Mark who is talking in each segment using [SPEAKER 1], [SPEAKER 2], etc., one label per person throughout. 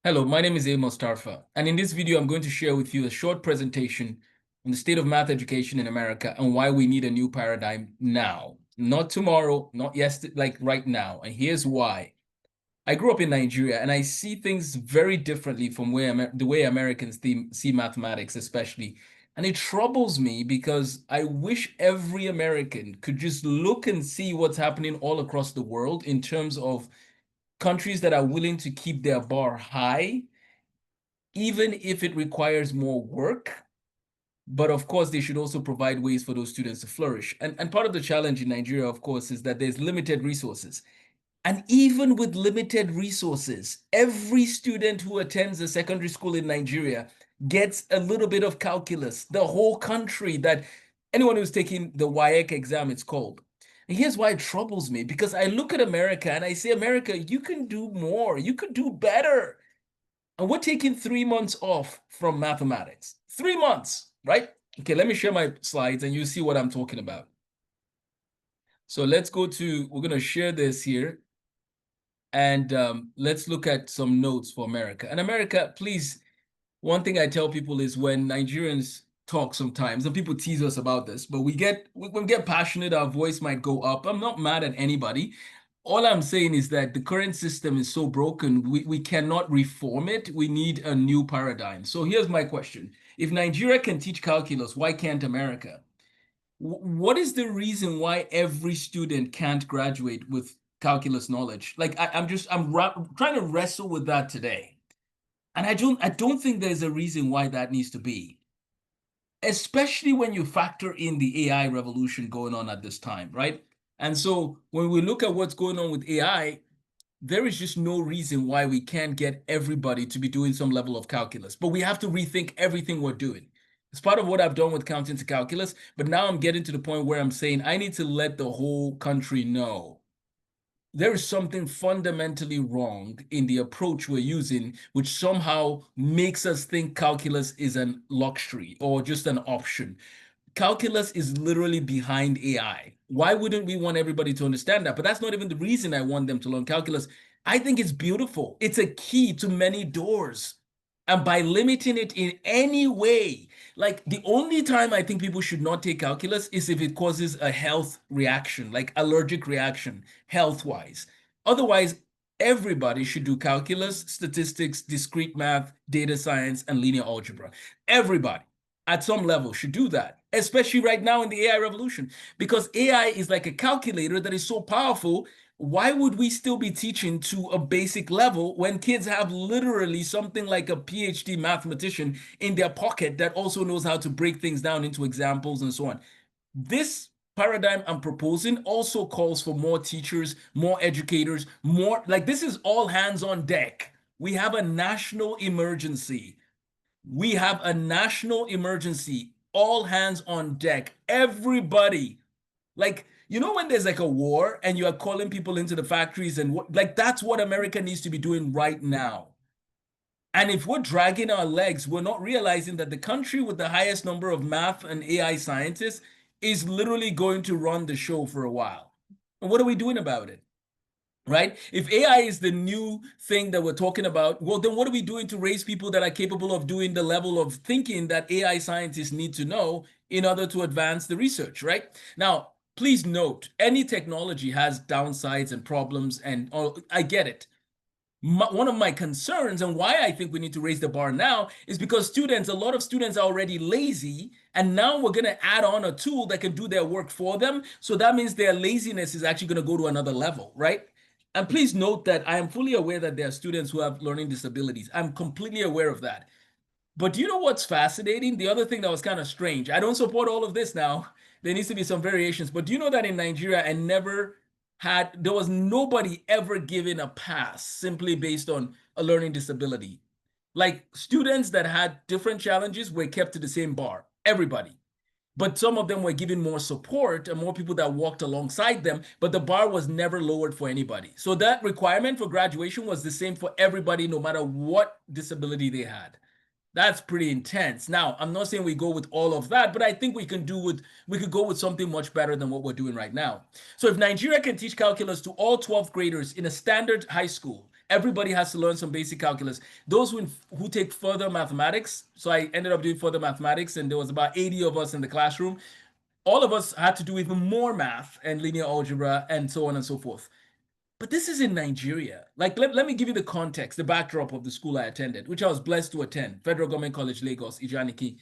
[SPEAKER 1] Hello, my name is Amos Tarfa, and in this video, I'm going to share with you a short presentation on the state of math education in America and why we need a new paradigm now, not tomorrow, not yesterday, like right now. And here's why. I grew up in Nigeria, and I see things very differently from the way Americans see mathematics, especially. And it troubles me because I wish every American could just look and see what's happening all across the world in terms of countries that are willing to keep their bar high even if it requires more work. But of course, they should also provide ways for those students to flourish. And part of the challenge in Nigeria, of course, is that there's limited resources. And even with limited resources, every student who attends a secondary school in Nigeria gets a little bit of calculus. The whole country, that anyone who's taking the WAEC exam, it's called. And here's why it troubles me, because I look at America and I say, America, you can do more. You could do better. And we're taking 3 months off from mathematics. 3 months, right? Okay, let me share my slides and you see what I'm talking about. So let's go to, we're going to share this here. And let's look at some notes for America. And America, please, one thing I tell people is when Nigerians talk sometimes, and people tease us about this, but when we get passionate, our voice might go up. I'm not mad at anybody. All I'm saying is that the current system is so broken, we cannot reform it. We need a new paradigm. So here's my question. If Nigeria can teach calculus, why can't America? What is the reason why every student can't graduate with calculus knowledge? Like I'm trying to wrestle with that today. And I don't think there's a reason why that needs to be, especially when you factor in the AI revolution going on at this time, right? And so when we look at what's going on with AI, there is just no reason why we can't get everybody to be doing some level of calculus. But we have to rethink everything we're doing. It's part of what I've done with counting to calculus, but now I'm getting to the point where I'm saying I need to let the whole country know there is something fundamentally wrong in the approach we're using, which somehow makes us think calculus is an luxury or just an option. Calculus is literally behind AI. Why wouldn't we want everybody to understand that? But that's not even the reason I want them to learn calculus. I think it's beautiful. It's a key to many doors. And by limiting it in any way, like the only time I think people should not take calculus is if it causes a health reaction, like allergic reaction, health-wise. Otherwise, everybody should do calculus, statistics, discrete math, data science, and linear algebra. Everybody at some level should do that, especially right now in the AI revolution, because AI is like a calculator that is so powerful. Why would we still be teaching to a basic level when kids have literally something like a PhD mathematician in their pocket that also knows how to break things down into examples and so on? This paradigm I'm proposing also calls for more teachers, more educators, more like this is all hands on deck. We have a national emergency. We have a national emergency, all hands on deck. Everybody, like, you know, when there's like a war and you are calling people into the factories and what, like, that's what America needs to be doing right now. And if we're dragging our legs, we're not realizing that the country with the highest number of math and AI scientists is literally going to run the show for a while. And what are we doing about it? Right? If AI is the new thing that we're talking about, well, then what are we doing to raise people that are capable of doing the level of thinking that AI scientists need to know in order to advance the research, right? Now, please note, any technology has downsides and problems, and I get it. One of my concerns and why I think we need to raise the bar now is because a lot of students are already lazy, and now we're going to add on a tool that can do their work for them. So that means their laziness is actually going to go to another level, right? And please note that I am fully aware that there are students who have learning disabilities. I'm completely aware of that. But do you know what's fascinating? The other thing that was kind of strange, I don't support all of this now. There needs to be some variations. But do you know that in Nigeria, there was nobody ever given a pass simply based on a learning disability. Like students that had different challenges were kept to the same bar, everybody. But some of them were given more support and more people that walked alongside them, but the bar was never lowered for anybody. So that requirement for graduation was the same for everybody, no matter what disability they had. That's pretty intense. Now, I'm not saying we go with all of that, but I think we could go with something much better than what we're doing right now. So if Nigeria can teach calculus to all 12th graders in a standard high school, Everybody has to learn some basic calculus. Those who take further mathematics, so I ended up doing further mathematics, and there was about 80 of us in the classroom. All of us had to do even more math and linear algebra and so on and so forth. But this is in Nigeria. Like, let me give you the context, the backdrop of the school I attended, which I was blessed to attend, Federal Government College, Lagos, Ijaniki.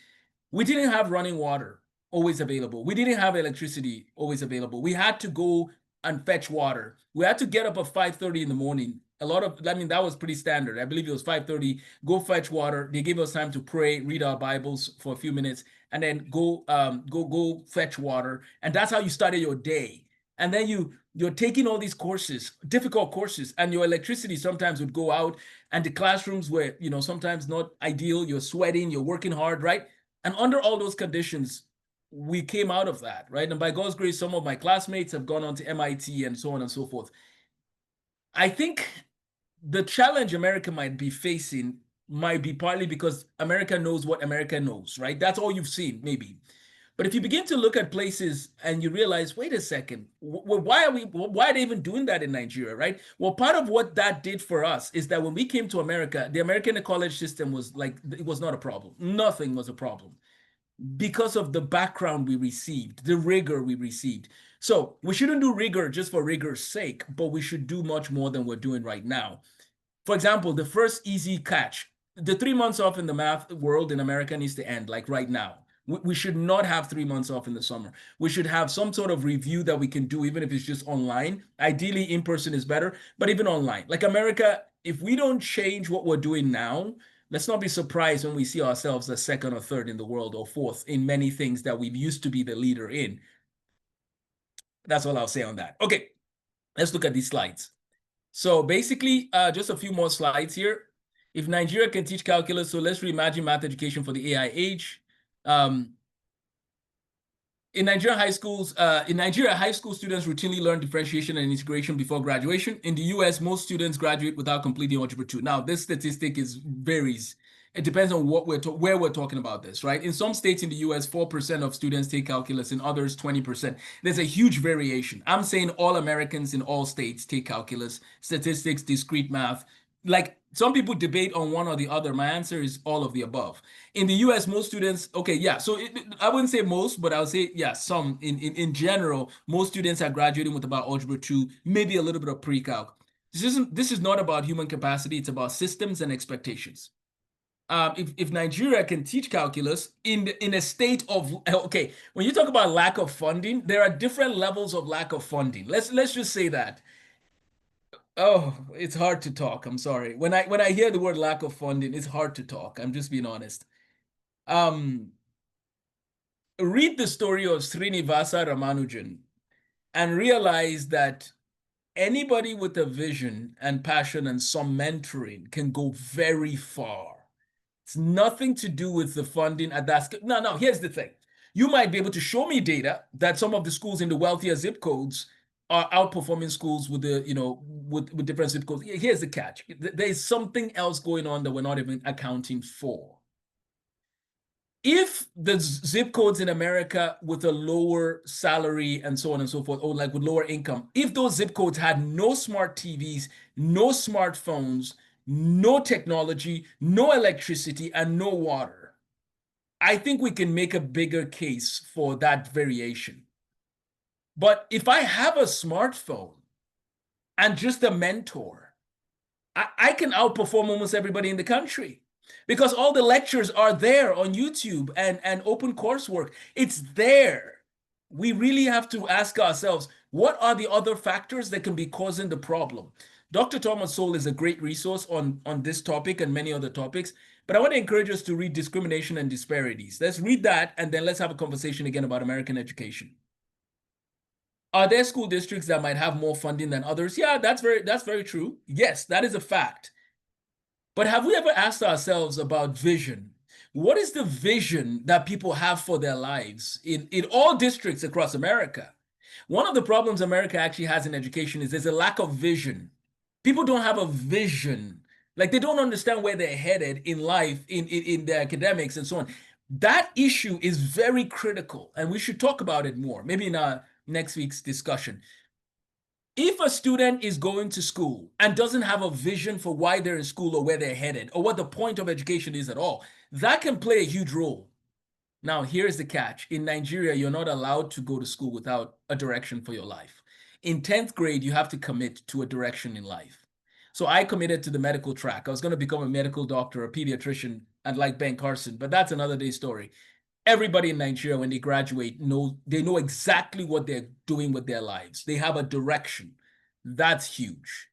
[SPEAKER 1] We didn't have running water always available. We didn't have electricity always available. We had to go and fetch water. We had to get up at 5:30 in the morning. That was pretty standard. I believe it was 5:30, go fetch water. They gave us time to pray, read our Bibles for a few minutes, and then go fetch water. And that's how you started your day. And then you're taking all these courses, difficult courses, and your electricity sometimes would go out, and the classrooms were, sometimes not ideal. You're sweating, you're working hard, right? And under all those conditions, we came out of that, right? And by God's grace, some of my classmates have gone on to MIT and so on and so forth. I think the challenge America might be facing might be partly because America knows what America knows, right? That's all you've seen, maybe. But if you begin to look at places and you realize, wait a second, why are they even doing that in Nigeria, right? Well, part of what that did for us is that when we came to America, the American college system was like, it was not a problem. Nothing was a problem because of the background we received, the rigor we received. So we shouldn't do rigor just for rigor's sake, but we should do much more than we're doing right now. For example, the first easy catch, the 3 months off in the math world in America needs to end, like right now. We should not have 3 months off in the summer. We should have some sort of review that we can do, even if it's just online. Ideally, in person is better, but even online. Like America, if we don't change what we're doing now, let's not be surprised when we see ourselves as second or third in the world or fourth in many things that we've used to be the leader in. That's all I'll say on that. Okay, let's look at these slides. So basically, just a few more slides here. If Nigeria can teach calculus, so let's reimagine math education for the AI age. In Nigeria, high school students routinely learn differentiation and integration before graduation. In the US, most students graduate without completing Algebra 2. Now, this statistic varies. It depends on where we're talking about this, right? In some states in the US, 4% of students take calculus, in others, 20%. There's a huge variation. I'm saying all Americans in all states take calculus, statistics, discrete math. Like, some people debate on one or the other. My answer is all of the above. In the US, most students, okay, yeah, so I wouldn't say most, but I would say, yeah, some. In general, most students are graduating with about Algebra 2, maybe a little bit of pre-calc. This is not about human capacity, it's about systems and expectations. If Nigeria can teach calculus in a state of, okay, when you talk about lack of funding, there are different levels of lack of funding. Let's just say that. Oh, it's hard to talk. I'm sorry. When I hear the word lack of funding, it's hard to talk. I'm just being honest. Read the story of Srinivasa Ramanujan and realize that anybody with a vision and passion and some mentoring can go very far. It's nothing to do with the funding at that scale. No, here's the thing. You might be able to show me data that some of the schools in the wealthier zip codes are outperforming schools with with different zip codes. Here's the catch. There's something else going on that we're not even accounting for. If the zip codes in America with a lower salary and so on and so forth, or like with lower income, if those zip codes had no smart TVs, no smartphones, no technology, no electricity, and no water, I think we can make a bigger case for that variation. But if I have a smartphone and just a mentor, I can outperform almost everybody in the country because all the lectures are there on YouTube and open coursework. It's there. We really have to ask ourselves, what are the other factors that can be causing the problem? Dr. Thomas Sowell is a great resource on this topic and many other topics, but I want to encourage us to read Discrimination and Disparities. Let's read that, and then let's have a conversation again about American education. Are there school districts that might have more funding than others? Yeah, that's very true. Yes, that is a fact. But have we ever asked ourselves about vision? What is the vision that people have for their lives in all districts across America? One of the problems America actually has in education is there's a lack of vision. People don't have a vision. Like, they don't understand where they're headed in life, in their academics and so on. That issue is very critical, and we should talk about it more, maybe in our next week's discussion. If a student is going to school and doesn't have a vision for why they're in school or where they're headed or what the point of education is at all, that can play a huge role. Now, here's the catch. In Nigeria, you're not allowed to go to school without a direction for your life. In 10th grade, you have to commit to a direction in life. So I committed to the medical track. I was going to become a medical doctor, a pediatrician, and like Ben Carson, but that's another day story. Everybody in Nigeria, when they graduate, they know exactly what they're doing with their lives. They have a direction. That's huge.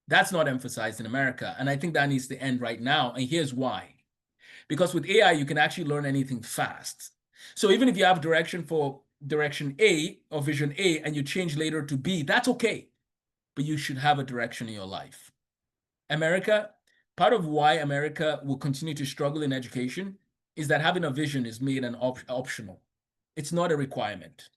[SPEAKER 1] That's not emphasized in America. And I think that needs to end right now. And here's why. Because with AI, you can actually learn anything fast. So even if you have direction for direction A or vision A and you change later to B, that's okay. But you should have a direction in your life. America, part of why America will continue to struggle in education is that having a vision is made an optional. It's not a requirement.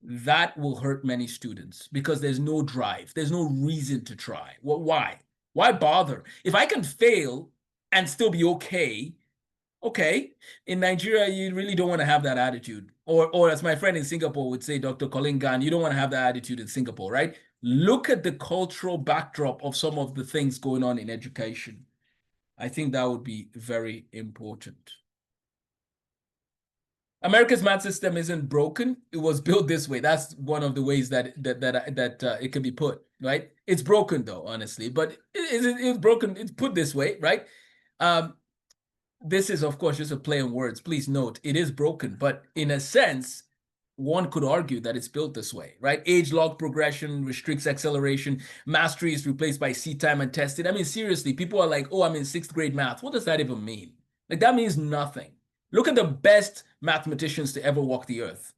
[SPEAKER 1] That will hurt many students because there's no drive. There's no reason to try. Well, why? Why bother? If I can fail and still be okay, okay. In Nigeria, you really don't want to have that attitude. Or as my friend in Singapore would say, Dr. Colin Gan, you don't want to have that attitude in Singapore, right? Look at the cultural backdrop of some of the things going on in education. I think that would be very important. America's math system isn't broken. It was built this way. That's one of the ways that it can be put, right? It's broken though, honestly, but it's broken. It's put this way, right? This is, of course, just a play on words. Please note, it is broken, but in a sense, one could argue that it's built this way, right? Age log progression restricts acceleration. Mastery is replaced by seed time and tested. I mean, seriously, people are like, oh, I'm in 6th grade math. What does that even mean? Like, that means nothing. Look at the best mathematicians to ever walk the earth.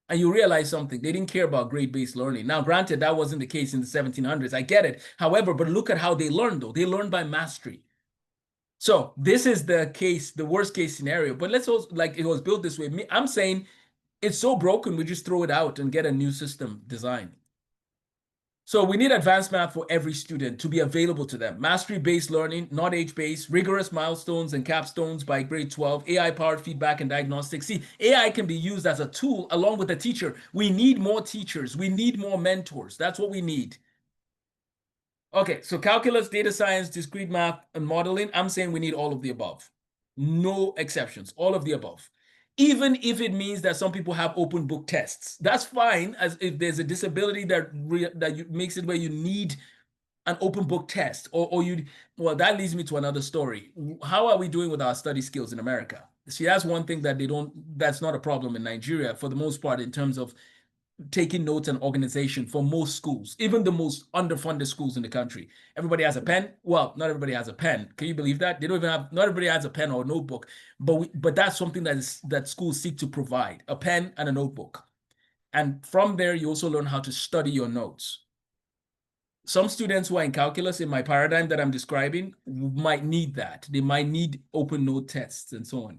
[SPEAKER 1] And you realize something. They didn't care about grade-based learning. Now, granted, that wasn't the case in the 1700s. I get it. However, but look at how they learned, though. They learned by mastery. So this is the case, the worst case scenario. But let's also, like, it was built this way. I'm saying it's so broken, we just throw it out and get a new system designed. So we need advanced math for every student to be available to them. Mastery-based learning, not age-based, rigorous milestones and capstones by grade 12, AI-powered feedback and diagnostics. See, AI can be used as a tool along with a teacher. We need more teachers. We need more mentors. That's what we need. Okay, so calculus, data science, discrete math, and modeling, I'm saying we need all of the above. No exceptions, all of the above. Even if it means that some people have open book tests, that's fine. As if there's a disability that makes it where you need an open book test, well, that leads me to another story. How are we doing with our study skills in America? See, that's one thing that that's not a problem in Nigeria for the most part in terms of taking notes and organization for most schools, even the most underfunded schools in the country. Everybody has a pen. Well, not everybody has a pen. Can you believe that? They don't even have, not everybody has a pen or a notebook, but that's something that schools seek to provide, a pen and a notebook. And from there, you also learn how to study your notes. Some students who are in calculus in my paradigm that I'm describing might need that. They might need open note tests and so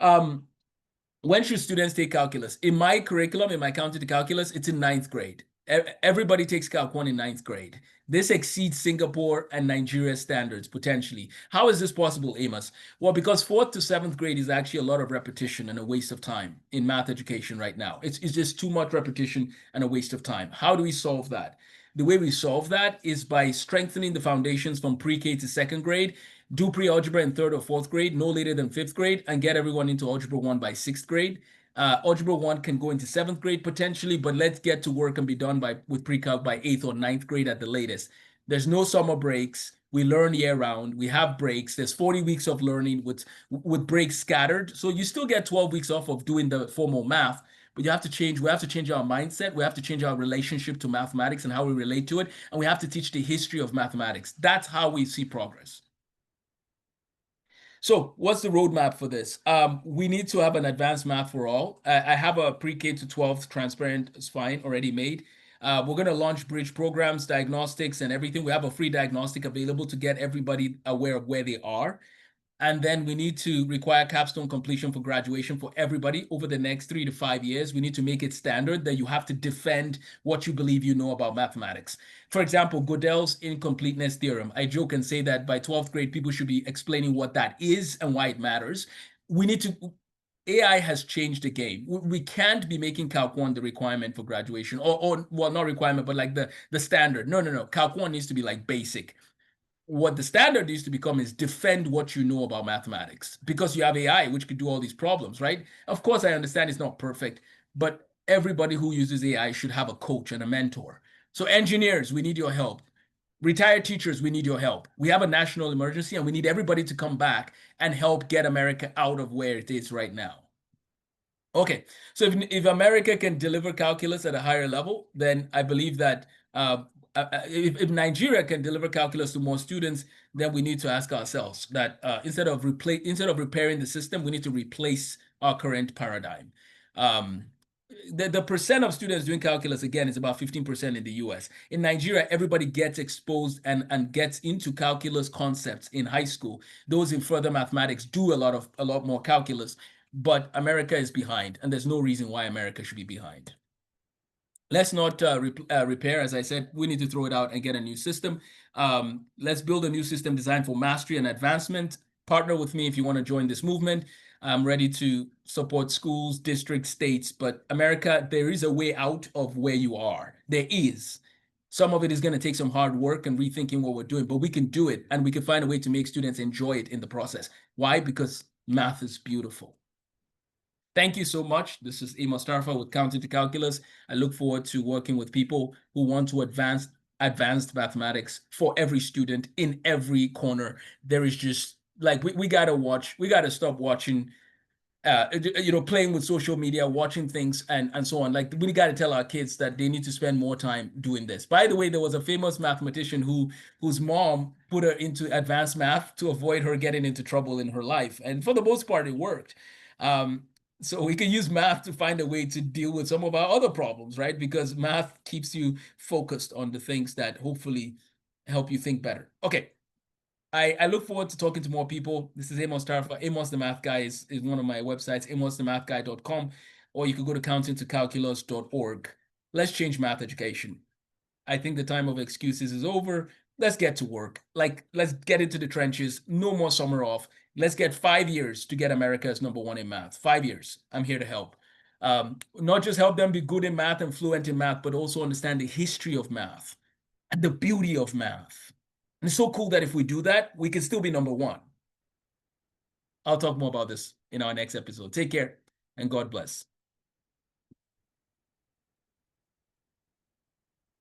[SPEAKER 1] on. When should students take calculus? In my curriculum, in my counter to calculus, it's in 9th grade. Everybody takes Calc 1 in 9th grade. This exceeds Singapore and Nigeria standards, potentially. How is this possible, Amos? Well, because 4th to 7th grade is actually a lot of repetition and a waste of time in math education right now. It's just too much repetition and a waste of time. How do we solve that? The way we solve that is by strengthening the foundations from pre-K to 2nd grade, do pre-algebra in 3rd or 4th grade, no later than 5th grade, and get everyone into Algebra 1 by 6th grade. Algebra 1 can go into 7th grade potentially, but let's get to work and be done with pre-calc by 8th or 9th grade at the latest. There's no summer breaks. We learn year round. We have breaks. There's 40 weeks of learning with breaks scattered. So you still get 12 weeks off of doing the formal math, but we have to change our mindset. We have to change our relationship to mathematics and how we relate to it. And we have to teach the history of mathematics. That's how we see progress. So what's the roadmap for this? We need to have an advanced math for all. I have a pre-K to 12 transparent spine already made. We're going to launch bridge programs, diagnostics, and everything. We have a free diagnostic available to get everybody aware of where they are. And then we need to require capstone completion for graduation for everybody over the next 3 to 5 years. We need to make it standard that you have to defend what you believe you know about mathematics. For example, Gödel's incompleteness theorem. I joke and say that by 12th grade, people should be explaining what that is and why it matters. We need to AI has changed the game. We can't be making Calc 1 the requirement for graduation, or well, not requirement, but like the standard. No. Calc 1 needs to be like basic. What the standard needs to become is defend what you know about mathematics, because you have AI, which could do all these problems, right? Of course, I understand it's not perfect, but everybody who uses AI should have a coach and a mentor. So engineers, we need your help. Retired teachers, we need your help. We have a national emergency and we need everybody to come back and help get America out of where it is right now. Okay, so if America can deliver calculus at a higher level, then I believe that if Nigeria can deliver calculus to more students, then we need to ask ourselves that instead of repairing the system, we need to replace our current paradigm. The percent of students doing calculus, again, is about 15% in the US. In Nigeria, everybody gets exposed and gets into calculus concepts in high school. Those in further mathematics do a lot more calculus, but America is behind, and there's no reason why America should be behind. Let's not repair. As I said, we need to throw it out and get a new system. Let's build a new system designed for mastery and advancement. Partner with me if you want to join this movement. I'm ready to support schools, districts, states, but America, there is a way out of where you are. There is. Some of it is going to take some hard work and rethinking what we're doing, but we can do it, and we can find a way to make students enjoy it in the process. Why? Because math is beautiful. Thank you so much. This is Amos Tarfa with Counting to Calculus. I look forward to working with people who want to advanced mathematics for every student in every corner. There is just like we gotta stop watching playing with social media, watching things and so on. Like we got to tell our kids that they need to spend more time doing this. By the way, there was a famous mathematician whose mom put her into advanced math to avoid her getting into trouble in her life, and for the most part, it worked. So we can use math to find a way to deal with some of our other problems, right? Because math keeps you focused on the things that hopefully help you think better. Okay. I look forward to talking to more people. This is Amos Tarfa. Amos the Math Guy is one of my websites, amosthemathguy.com, or you could go to countingtocalculus.org. Let's change math education. I think the time of excuses is over. Let's get to work. Like, let's get into the trenches. No more summer off. Let's get 5 years to get America as #1 in math. 5 years. I'm here to help. Not just help them be good in math and fluent in math, but also understand the history of math and the beauty of math. And it's so cool that if we do that, we can still be #1. I'll talk more about this in our next episode. Take care and God bless.